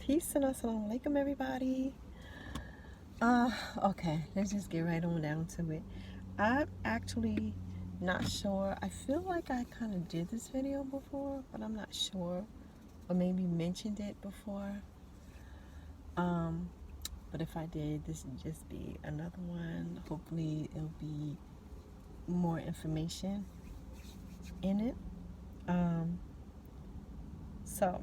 Peace and assalamu alaikum, everybody. Okay, let's just get right on down to it. I'm actually not sure. I feel like I kind of did this video before, but I'm not sure. Or maybe mentioned it before. But if I did, this would just be another one. Hopefully it'll be more information in it. So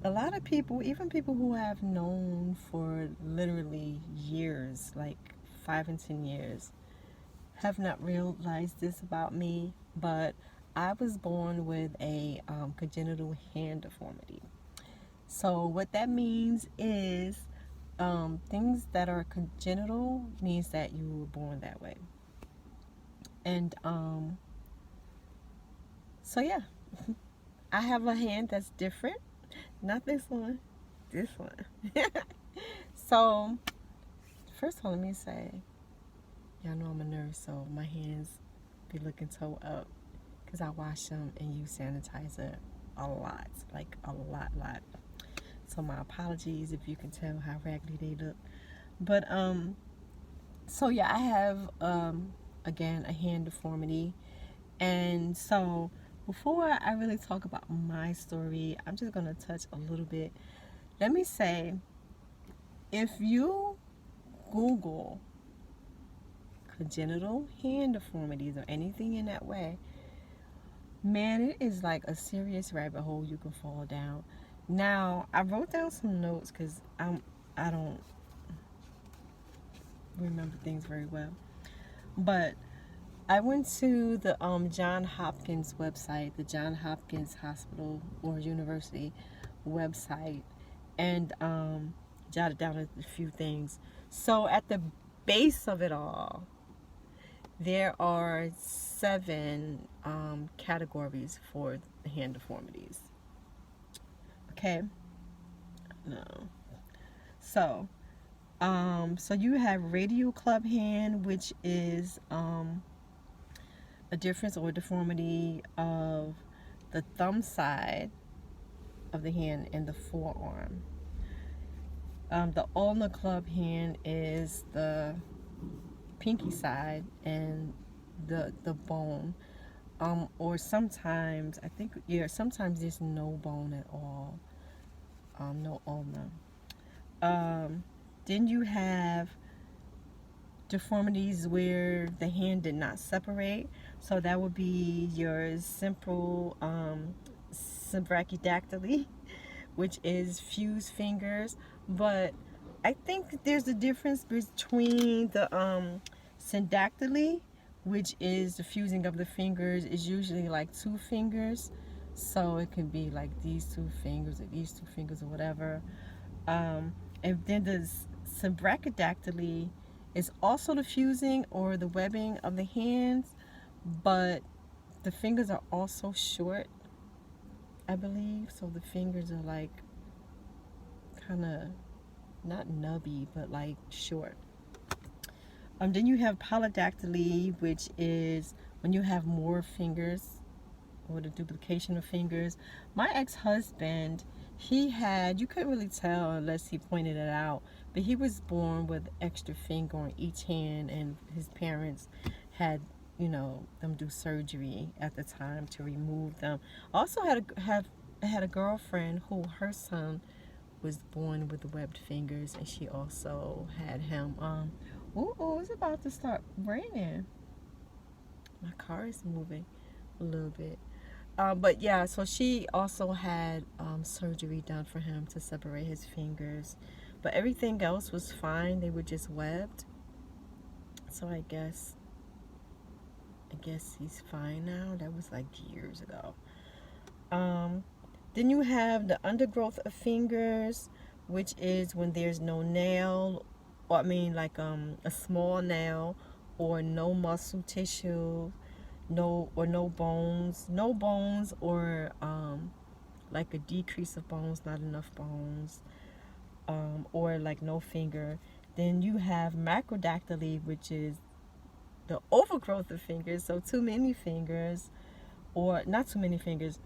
a lot of people, even people who have known for literally years, like 5 and 10 years, have not realized this about me, but I was born with a congenital hand deformity. So what that means is things that are congenital means that you were born that way. And so yeah, I have a hand that's different. Not this one, this one. So, first of all, let me say, y'all know I'm a nurse, so my hands be looking toe up because I wash them and use sanitizer a lot, like a lot. So my apologies if you can tell how raggedy they look. But so yeah, I have again a hand deformity, and so before I really talk about my story, I'm just going to touch a little bit. Let me say, if you Google congenital hand deformities or anything in that way, man, it is like a serious rabbit hole you can fall down. Now, I wrote down some notes because I don't remember things very well. But I went to the John Hopkins website, the John Hopkins Hospital or University website, and jotted down a few things. So at the base of it all, there are 7 categories for the hand deformities. Okay? No. So you have radial club hand, which is a difference or deformity of the thumb side of the hand and the forearm. The ulnar club hand is the pinky side and the bone. Or sometimes, sometimes there's no bone at all. No ulnar. Then you have deformities where the hand did not separate, so that would be your simple brachydactyly, which is fused fingers. But I think there's a difference between the syndactyly, which is the fusing of the fingers, is usually like 2 fingers, so it can be like these 2 fingers or these 2 fingers or whatever. And then the brachydactyly is also the fusing or the webbing of the hands, but the fingers are also short, I believe. So the fingers are like kind of not nubby, but like short. Then you have polydactyly, which is when you have more fingers or the duplication of fingers. My ex-husband, he had, you couldn't really tell unless he pointed it out, but he was born with extra finger on each hand, and his parents had, them do surgery at the time to remove them. Also had a girlfriend who, her son was born with webbed fingers, and she also had him. It's about to start raining. My car is moving a little bit. But yeah, so she also had surgery done for him to separate his fingers. But everything else was fine. They were just webbed. So I guess he's fine now. That was like years ago. Then you have the undergrowth of fingers, which is when there's no nail, or like a small nail, or no muscle tissue, no bones, or like a decrease of bones, not enough bones, or like no finger. Then you have macrodactyly, which is the overgrowth of fingers, so too many fingers, or not too many fingers,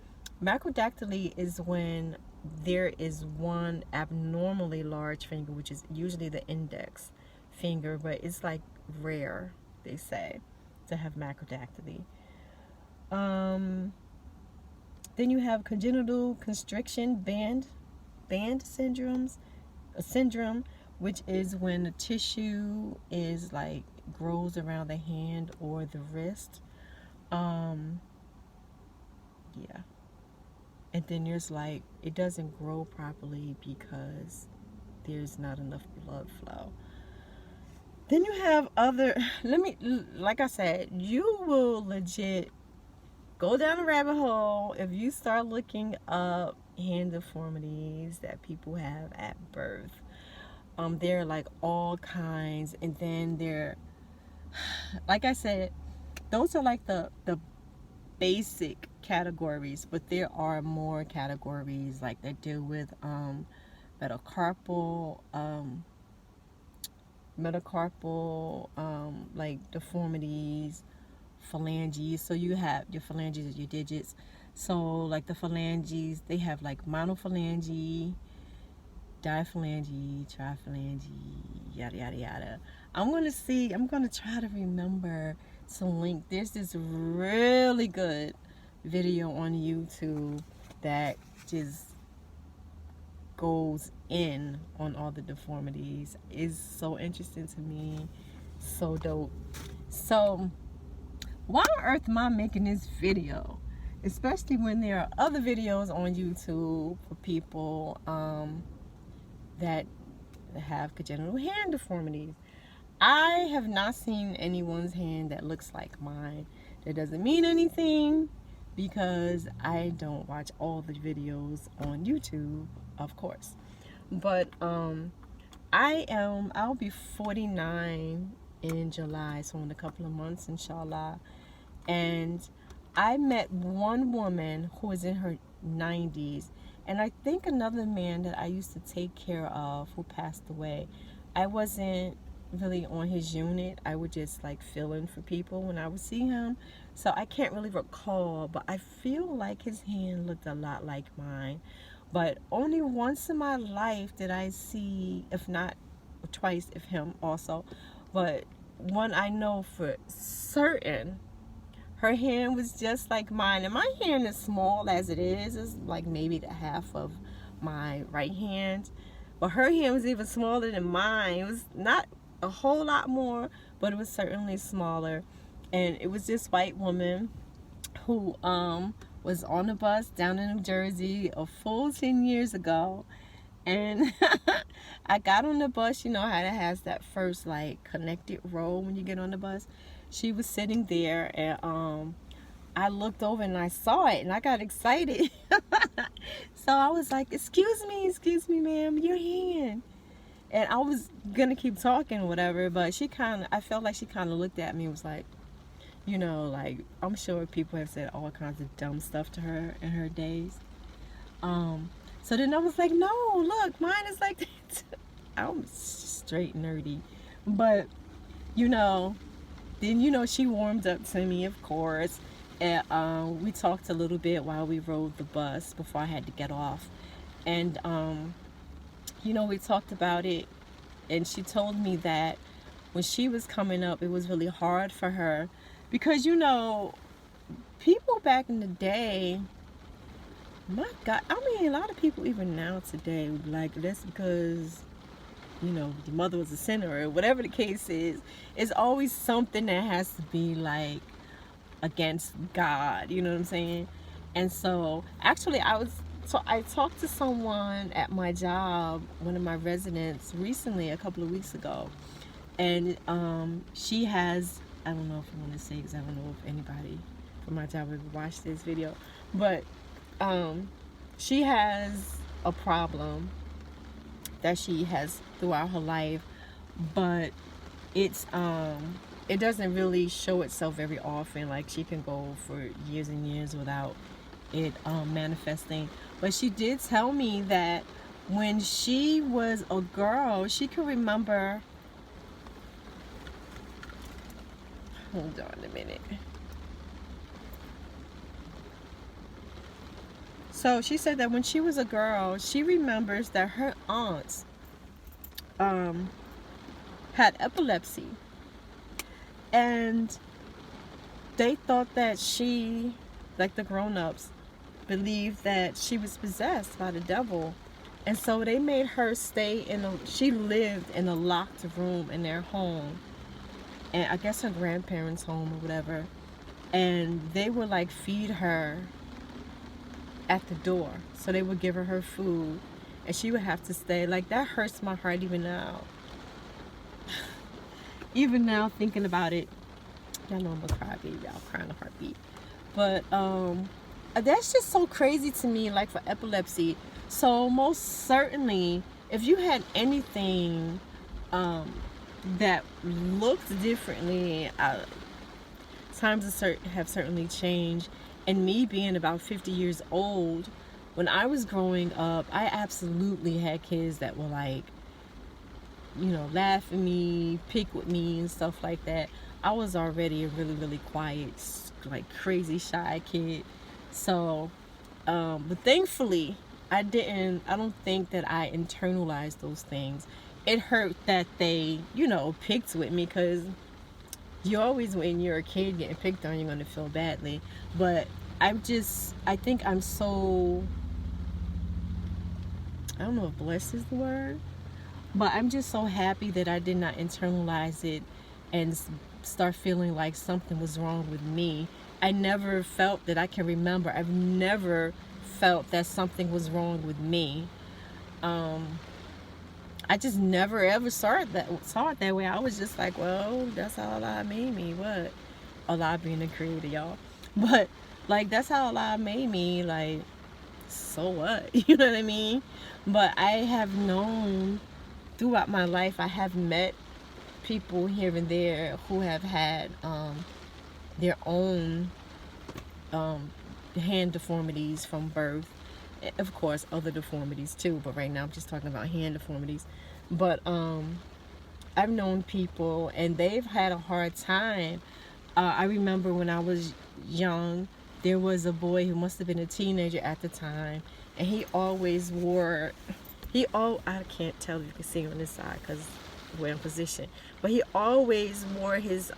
Macrodactyly is when there is one abnormally large finger, which is usually the index finger, but it's like rare, they say, to have macrodactyly. Then you have congenital constriction band syndrome, which is when the tissue is like grows around the hand or the wrist. Yeah. And then there's like, it doesn't grow properly because there's not enough blood flow. Then you have other, like I said, you will legit go down a rabbit hole if you start looking up hand deformities that people have at birth. There are like all kinds, and then there, like I said, those are like the basic categories, but there are more categories like that deal with metacarpal like deformities, phalanges. So you have your phalanges as your digits. So like the phalanges, they have like monophalange, diphalange, triphalange, yada yada yada. I'm gonna try to remember to link. There's this really good video on YouTube that just goes in on all the deformities. It's so interesting to me, so dope. So why on earth am I making this video, especially when there are other videos on YouTube for people that have congenital hand deformities? I have not seen anyone's hand that looks like mine. That doesn't mean anything because I don't watch all the videos on YouTube, of course. But I'll be 49 in July, so in a couple of months, inshallah. And I met one woman who was in her 90s, and I think another man that I used to take care of who passed away. I wasn't really on his unit. I would just like fill in for people when I would see him, so I can't really recall, but I feel like his hand looked a lot like mine. But only once in my life did I see, if not twice, if him also, but one I know for certain, her hand was just like mine. And my hand is small as it is. It's like maybe the half of my right hand, but her hand was even smaller than mine. It was not a whole lot more, but it was certainly smaller. And it was this white woman who was on a bus down in New Jersey a full 10 years ago. And I got on the bus. You know how it has that first like connected row when you get on the bus. She was sitting there, and I looked over and I saw it, and I got excited. So I was like, excuse me ma'am, your hand. And I was gonna keep talking, whatever, but I felt like she kind of looked at me and was like, you know, like, I'm sure people have said all kinds of dumb stuff to her in her days. So then I was like, no, look, mine is like that. I'm straight nerdy. But, you know, then, you know, she warmed up to me, of course. And we talked a little bit while we rode the bus before I had to get off. And, you know, we talked about it, and she told me that when she was coming up, it was really hard for her because, you know, people back in the day, my God, I mean, a lot of people even now today would be like, that's because, you know, your mother was a sinner or whatever the case is. It's always something that has to be like against God, you know what I'm saying? And so actually I talked to someone at my job, one of my residents, recently, a couple of weeks ago, and she has, I don't know if I want to say, because I don't know if anybody from my job ever watched this video, but she has a problem that she has throughout her life, but it doesn't really show itself very often. Like, she can go for years and years without it manifesting. But she did tell me that when she was a girl, she could remember, hold on a minute, So she said that when she was a girl, she remembers that her aunts had epilepsy, and they thought that she, like the grown-ups, believed that she was possessed by the devil. And so they made her she lived in a locked room in their home, and I guess her grandparents' home or whatever, and they would like feed her at the door. So they would give her food, and she would have to stay. Like, that hurts my heart even now. Even now, thinking about it. Y'all know I'm a crybaby. I'll cry in a heartbeat. But that's just so crazy to me, like, for epilepsy. So most certainly, if you had anything that looked differently, times have certainly changed. And me being about 50 years old, when I was growing up, I absolutely had kids that were like, laugh at me, pick with me, and stuff like that. I was already a really, really quiet, like crazy shy kid. So, but thankfully, I don't think that I internalized those things. It hurt that they, picked with me, because you always, when you're a kid getting picked on, you're going to feel badly. But I think I'm so, I don't know if blessed is the word, but I'm just so happy that I did not internalize it and start feeling like something was wrong with me. I never felt that. I can remember, I've never felt that something was wrong with me. I just never ever saw it that way. I was just like, well, that's how Allah made me. What? Allah being the creator, y'all. But like, that's how Allah made me. Like, so what? You know what I mean? But I have known throughout my life, I have met people here and there who have had their own hand deformities from birth. Of course, other deformities too, but right now I'm just talking about hand deformities. But I've known people, and they've had a hard time. I remember when I was young, there was a boy who must have been a teenager at the time, and he always wore, I can't tell if you can see on this side because we're in position, but he always wore his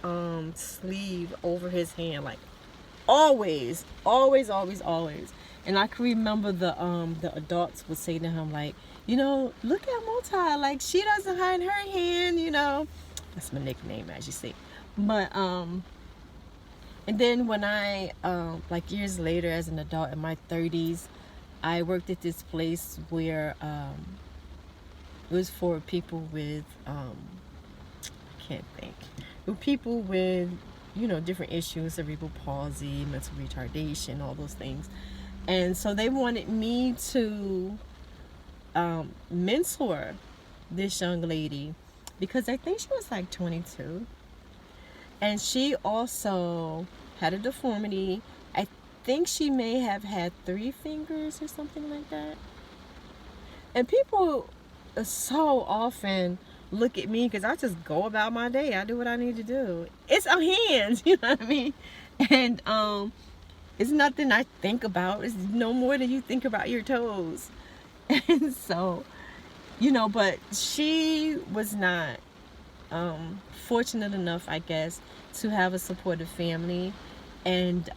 sleeve over his hand, like always. And I can remember the adults would say to him, like, look at Multi, like, she doesn't hide her hand, That's my nickname, as you see. But and then when I like years later, as an adult in my 30s, I worked at this place where it was for people with I can't think, with people with different issues, cerebral palsy, mental retardation, all those things. And so they wanted me to mentor this young lady, because I think she was like 22, and she also had a deformity. I think she may have had 3 fingers or something like that. And people so often look at me, because I just go about my day. I do what I need to do. It's our hands, you know what I mean? And it's nothing I think about. It's no more than you think about your toes. And so, but she was not fortunate enough, I guess, to have a supportive family. And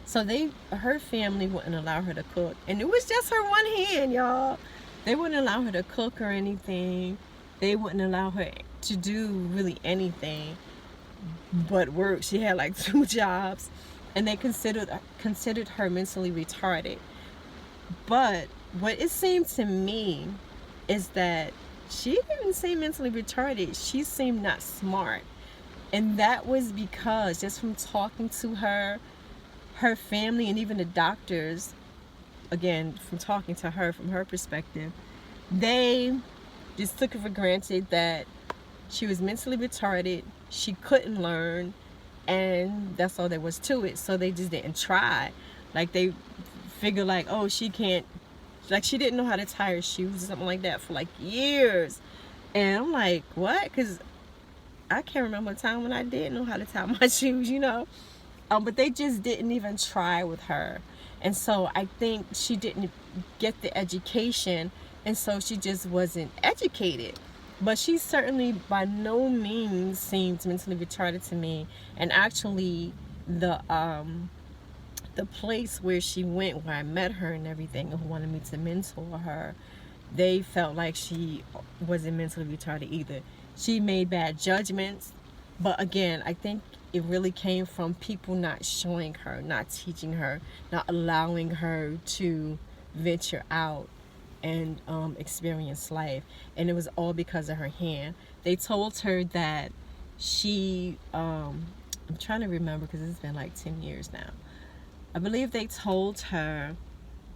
so her family wouldn't allow her to cook. And it was just her one hand, y'all. They wouldn't allow her to cook or anything. They wouldn't allow her to do really anything but work. She had like 2 jobs. And they considered her mentally retarded. But what it seemed to me is that she didn't seem mentally retarded. She seemed not smart. And that was because, just from talking to her family, and even the doctors, again, from talking to her, from her perspective, they just took it for granted that she was mentally retarded, she couldn't learn, and that's all there was to it. So they just didn't try. Like, they figured like, oh, she can't, like, she didn't know how to tie her shoes or something like that for like years. And I'm like, what? Because I can't remember a time when I didn't know how to tie my shoes, But they just didn't even try with her. And so I think she didn't get the education, and so she just wasn't educated. But she certainly by no means seemed mentally retarded to me. And actually, the place where she went, where I met her and everything, and who wanted me to mentor her, they felt like she wasn't mentally retarded either. She made bad judgments, but again, I think it really came from people not showing her, not teaching her, not allowing her to venture out and experience life. And it was all because of her hand. They told her that she, I'm trying to remember because it's been like 10 years now. I believe they told her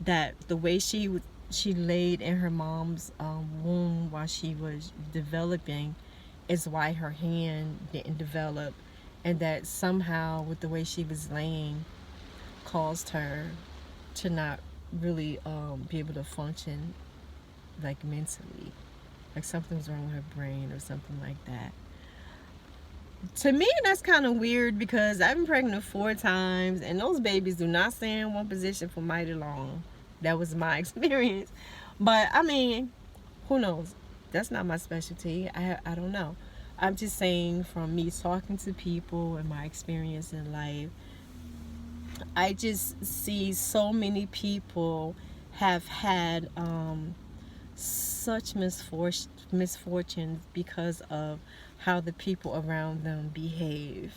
that the way she laid in her mom's womb while she was developing is why her hand didn't develop, and that somehow with the way she was laying caused her to not really be able to function like mentally, like something was wrong with her brain or something like that. To me, that's kind of weird because I've been pregnant 4 times and those babies do not stay in one position for mighty long. That was my experience. But I mean, who knows? That's not my specialty. I don't know. I'm just saying, from me talking to people and my experience in life, I just see so many people have had such misfortunes because of how the people around them behave.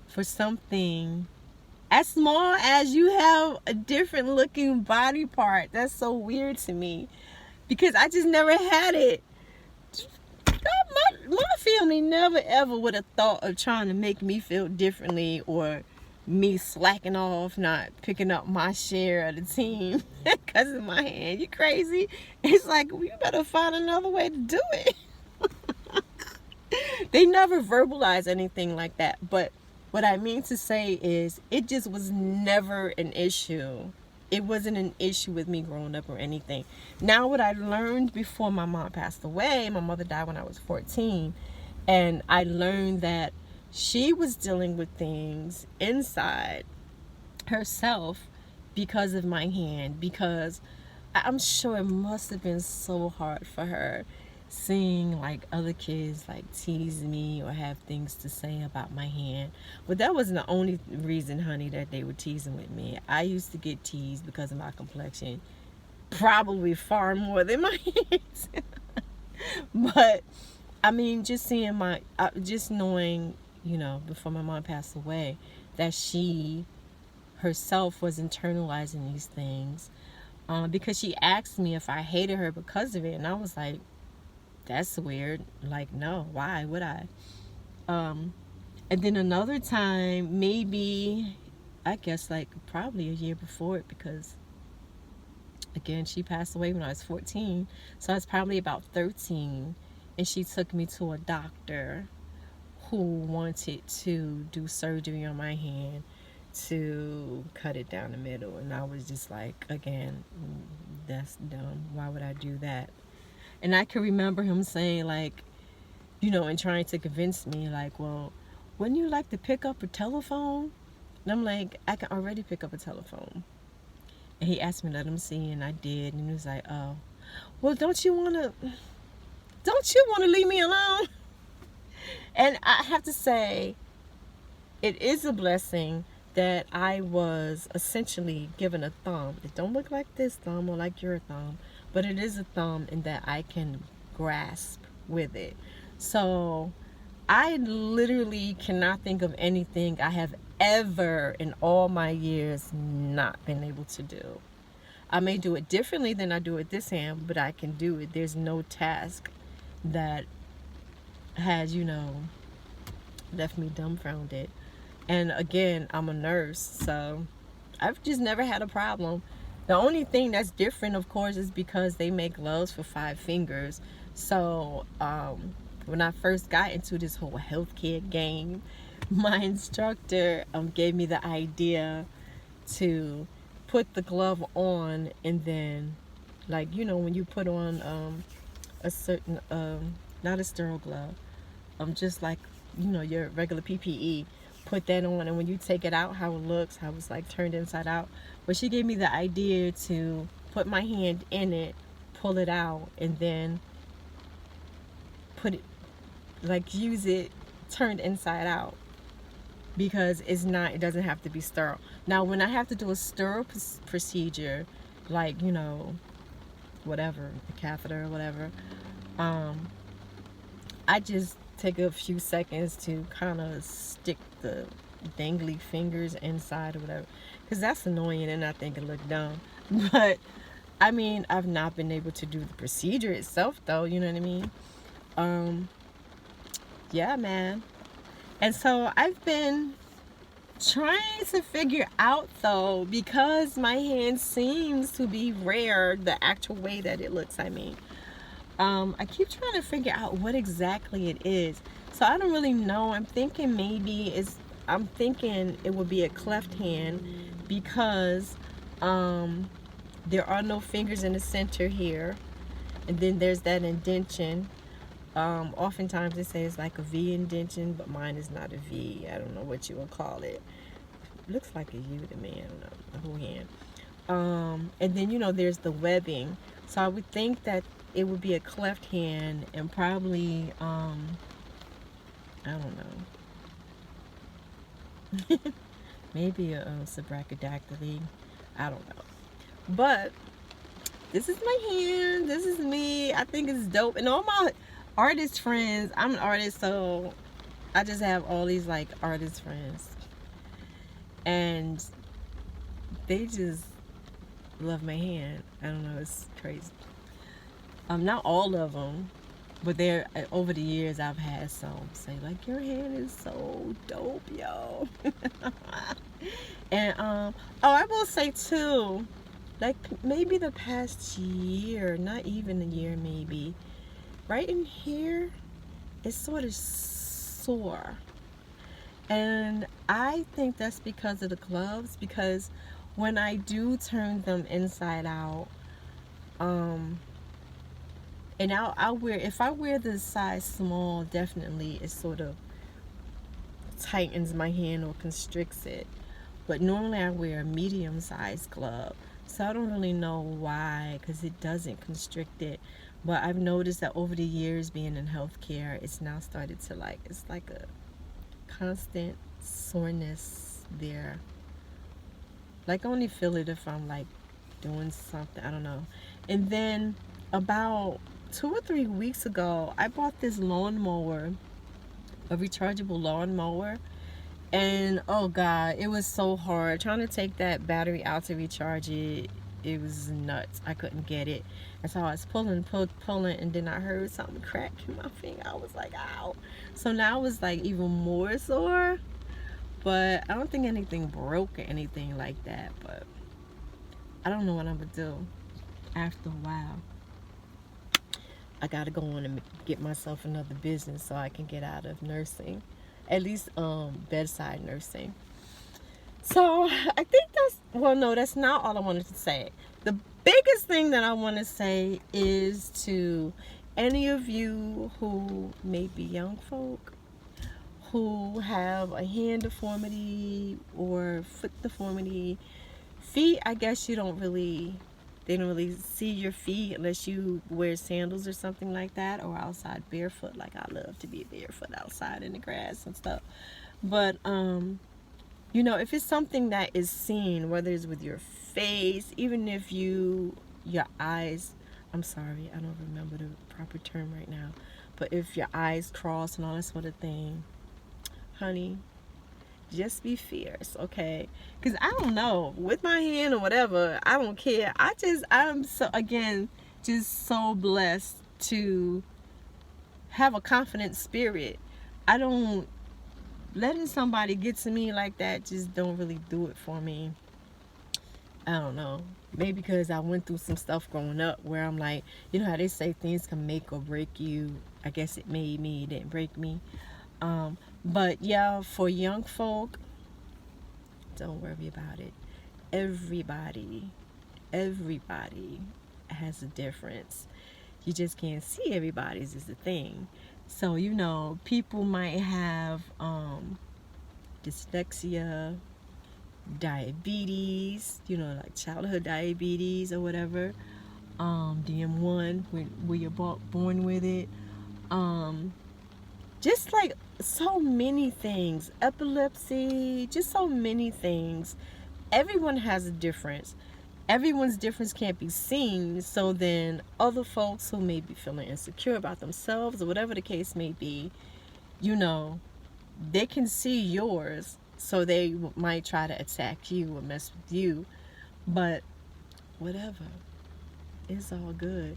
For something as small as you have a different looking body part, that's so weird to me because I just never had it. My family never ever would have thought of trying to make me feel differently or me slacking off, not picking up my share of the team because of my hand. You crazy? It's like, well, you better find another way to do it. They never verbalize anything like that. But what I mean to say is, it just was never an issue. It wasn't an issue with me growing up or anything. Now, what I learned before my mom passed away, my mother died when I was 14, and I learned that she was dealing with things inside herself because of my hand, because I'm sure it must have been so hard for her seeing like other kids like tease me or have things to say about my hand. But that wasn't the only reason, honey, that they were teasing with me. I used to get teased because of my complexion, probably far more than my hands. But I mean, just seeing just knowing, you know, before my mom passed away, that she herself was internalizing these things, because she asked me if I hated her because of it, and I was like, that's weird. Like, no, why would I? And then another time, maybe, I guess like probably a year before it, because again, she passed away when I was 14, so I was probably about 13, and she took me to a doctor who wanted to do surgery on my hand to cut it down the middle. And I was just like, again, that's dumb. Why would I do that? And I can remember him saying, like, you know, and trying to convince me, like, well, wouldn't you like to pick up a telephone? And I'm like, I can already pick up a telephone. And he asked me to let him see, and I did. And he was like, oh, well, don't you want to leave me alone? And I have to say, it is a blessing that I was essentially given a thumb. It don't look like this thumb or like your thumb, but it is a thumb in that I can grasp with it. So I literally cannot think of anything I have ever in all my years not been able to do. I may do it differently than I do with this hand, but I can do it. There's no task that has, you know, left me dumbfounded. And again, I'm a nurse, so I've just never had a problem. The only thing that's different, of course, is because they make gloves for 5 fingers. So when I first got into this whole healthcare game, my instructor gave me the idea to put the glove on, and then, like, you know, when you put on a certain, not a sterile glove, just like, you know, your regular PPE, put that on, and when you take it out, how it looks, how it's like turned inside out. But she gave me the idea to put my hand in it, pull it out, and then put it, like use it turned inside out, because it doesn't have to be sterile. Now when I have to do a stirrup procedure, like, you know, whatever, a catheter or whatever, I just take a few seconds to kind of stick the dangly fingers inside or whatever, because that's annoying and I think it looked dumb. But I mean, I've not been able to do the procedure itself though, you know what I mean? Yeah, man. And so I've been trying to figure out though, because my hand seems to be rare the actual way that it looks. I mean, I keep trying to figure out what exactly it is. So I don't really know. I'm thinking it would be a cleft hand, because there are no fingers in the center here, and then there's that indention. Oftentimes they say it's like a V indention, but mine is not a V. I don't know what you would call it. Looks like a U to me. I don't know, the whole hand. And then, you know, there's the webbing. So I would think that it would be a cleft hand, and probably I don't know, maybe a brachydactyly. I don't know. But this is my hand. This is me. I think it's dope. And all my artist friends, I'm an artist, so I just have all these like artist friends, and they just love my hand. I don't know, it's crazy. Not all of them, but they're, over the years I've had some say like, your hand is so dope, yo. And oh, I will say too, like maybe the past year, not even a year, maybe, right in here, it's sort of sore. And I think that's because of the gloves, because when I do turn them inside out, and I'll wear, if I wear the size small, definitely it sort of tightens my hand or constricts it. But normally I wear a medium sized glove, so I don't really know why, because it doesn't constrict it. But I've noticed that over the years being in healthcare, it's now started to like, it's like a constant soreness there. Like I only feel it if I'm like doing something, I don't know. And then about 2 or 3 weeks ago, I bought this lawnmower, a rechargeable lawnmower, and oh god, it was so hard trying to take that battery out to recharge it. It was nuts. I couldn't get it, and so I was pulling, and then I heard something crack in my finger. I was like, ow. So now it's like even more sore, but I don't think anything broke or anything like that. But I don't know what I'm gonna do after a while. I gotta go on and get myself another business so I can get out of nursing, at least bedside nursing. So I think that's, well, no, that's not all I wanted to say. The biggest thing that I want to say is to any of you who may be young folk, who have a hand deformity or foot deformity. Feet, I guess they don't really see your feet unless you wear sandals or something like that, or outside barefoot. Like I love to be barefoot outside in the grass and stuff. But you know, if it's something that is seen, whether it's with your face, even if your eyes, I'm sorry, I don't remember the proper term right now, but if your eyes cross and all that sort of thing, honey, just be fierce, okay? Because I don't know, with my hand or whatever, I don't care. I'm so, again, just so blessed to have a confident spirit. I don't, letting somebody get to me like that just don't really do it for me. I don't know, maybe because I went through some stuff growing up where I'm like, you know how they say things can make or break you. I guess it made me, it didn't break me. But yeah, for young folk, don't worry about it. Everybody has a difference. You just can't see everybody's, is the thing. So, you know, people might have dyslexia, diabetes, like childhood diabetes or whatever, DM1, where you're born with it, just like so many things, epilepsy, just so many things. Everyone has a difference. Everyone's difference can't be seen, so then other folks who may be feeling insecure about themselves or whatever the case may be, they can see yours, so they might try to attack you or mess with you, but whatever, it's all good.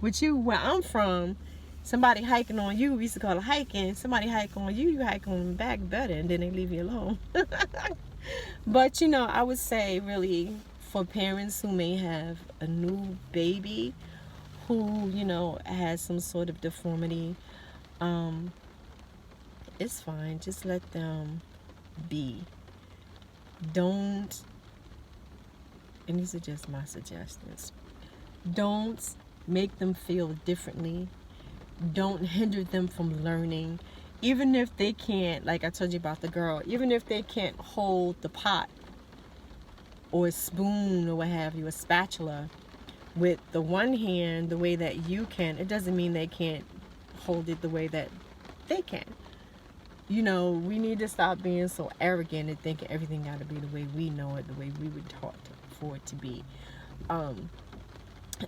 With you, where I'm from, somebody hiking on you, we used to call it hiking. Somebody hike on you, you hike on them back better, and then they leave you alone. But I would say, really, for parents who may have a new baby who has some sort of deformity, it's fine. Just let them be. Don't, and these are just my suggestions, don't make them feel differently. Don't hinder them from learning. Even if they can't, like I told you about the girl, even if they can't hold the pot or a spoon or what have you, a spatula, with the one hand the way that you can, it doesn't mean they can't hold it the way that they can. We need to stop being so arrogant and thinking everything got to be the way we know it, the way we were taught for it to be.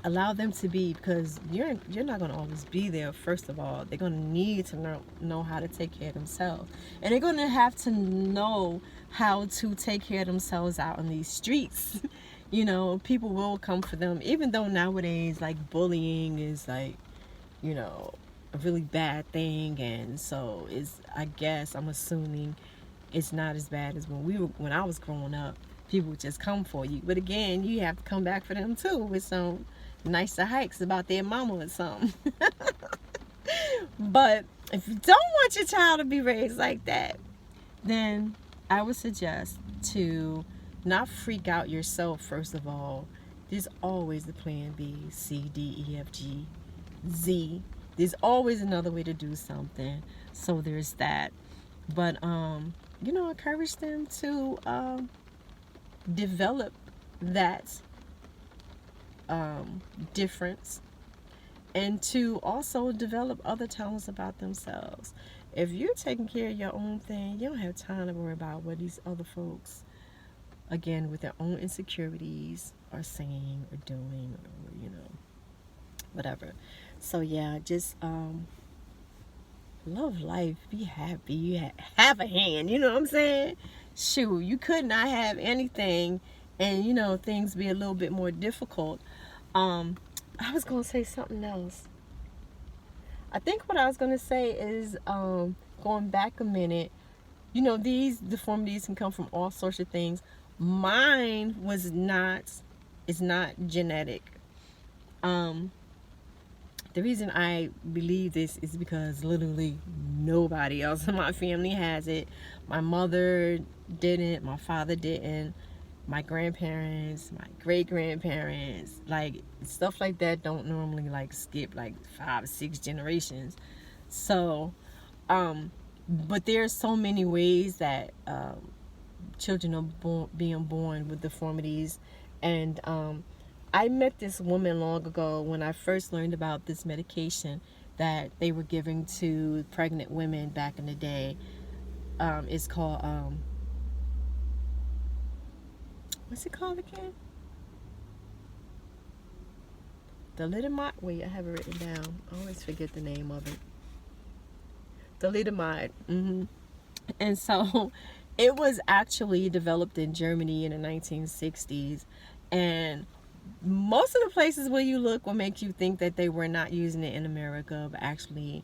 Allow them to be, because you're not going to always be there. First of all, they're going to need to know how to take care of themselves, and they're going to have to know how to take care of themselves out in these streets. People will come for them, even though nowadays, like, bullying is like, a really bad thing, and so I'm assuming it's not as bad as when I was growing up. People would just come for you, but again, you have to come back for them too with some nicer hikes about their mama or something. But if you don't want your child to be raised like that, then I would suggest to not freak out yourself. First of all, there's always the plan B, C, D, E, F, G, Z. There's always another way to do something. So there's that. But encourage them to develop that difference, and to also develop other talents about themselves. If you're taking care of your own thing, you don't have time to worry about what these other folks, again, with their own insecurities, are saying or doing, or whatever. So yeah, just love life, be happy, you have a hand, you know what I'm saying? Shoot, you could not have anything, and things be a little bit more difficult. I was gonna say something else. I think what I was gonna say is, going back a minute, these deformities can come from all sorts of things. Mine is not genetic. The reason I believe this is because literally nobody else in my family has it. My mother didn't, my father didn't, my grandparents, my great-grandparents, like, stuff like that don't normally, like, skip, like, 5 or 6 generations. So, but there's so many ways that children are being born with deformities. And I met this woman long ago when I first learned about this medication that they were giving to pregnant women back in the day. It's called, what's it called again? Solidamide. Wait, I have it written down. I always forget the name of it. Solidamide. And so it was actually developed in Germany in the 1960s, and most of the places where you look will make you think that they were not using it in America, but actually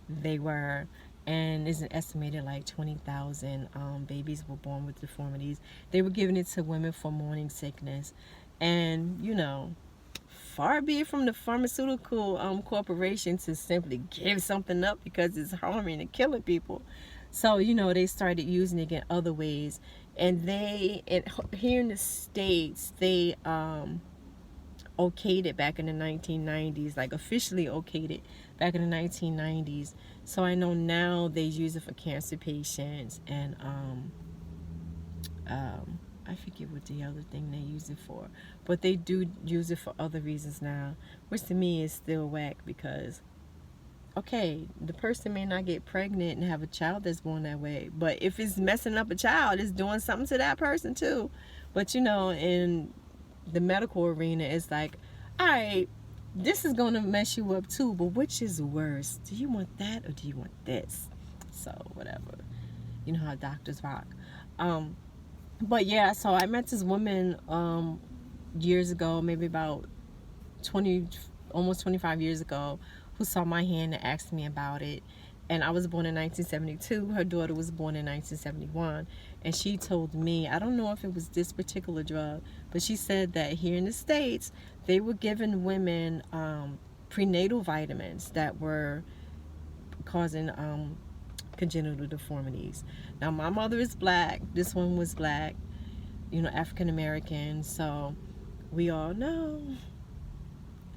they were. And it's an estimated like 20,000 babies were born with deformities. They were giving it to women for morning sickness. And far be it from the pharmaceutical corporation to simply give something up because it's harming and killing people. So they started using it in other ways. And here in the States, they okayed it back in the 1990s, like officially okayed it back in the 1990s. So I know now they use it for cancer patients and I forget what the other thing they use it for, but they do use it for other reasons now, which to me is still whack because, okay, the person may not get pregnant and have a child that's born that way, but if it's messing up a child, it's doing something to that person too. But you know, in the medical arena, it's like, all right, this is going to mess you up too, but which is worse? Do you want that or do you want this? So, whatever. You know how doctors rock. But yeah, so I met this woman years ago, maybe about 20, almost 25 years ago, who saw my hand and asked me about it. And I was born in 1972. Her daughter was born in 1971. And she told me, I don't know if it was this particular drug, but she said that here in the States, they were giving women prenatal vitamins that were causing congenital deformities. Now, my mother is black. This one was black, you know, African American. So we all know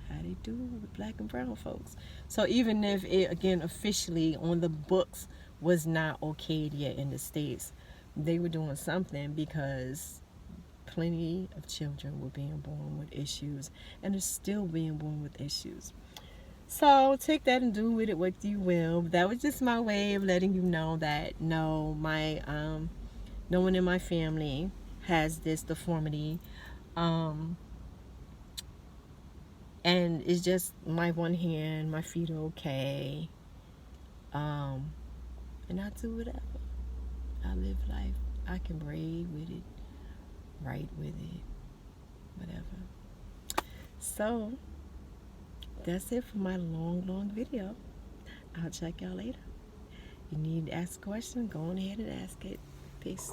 how they do with black and brown folks. So even if it, again, officially on the books was not okayed yet in the States, they were doing something because plenty of children were being born with issues and are still being born with issues. So take that and do with it what you will. That was just my way of letting you know that no, my no one in my family has this deformity. And it's just my one hand, my feet are okay. And I do whatever. I live life. I can braid with it, write with it, whatever. So that's it for my long video. I'll check y'all later. You need to ask a question, go on ahead and ask it. Peace.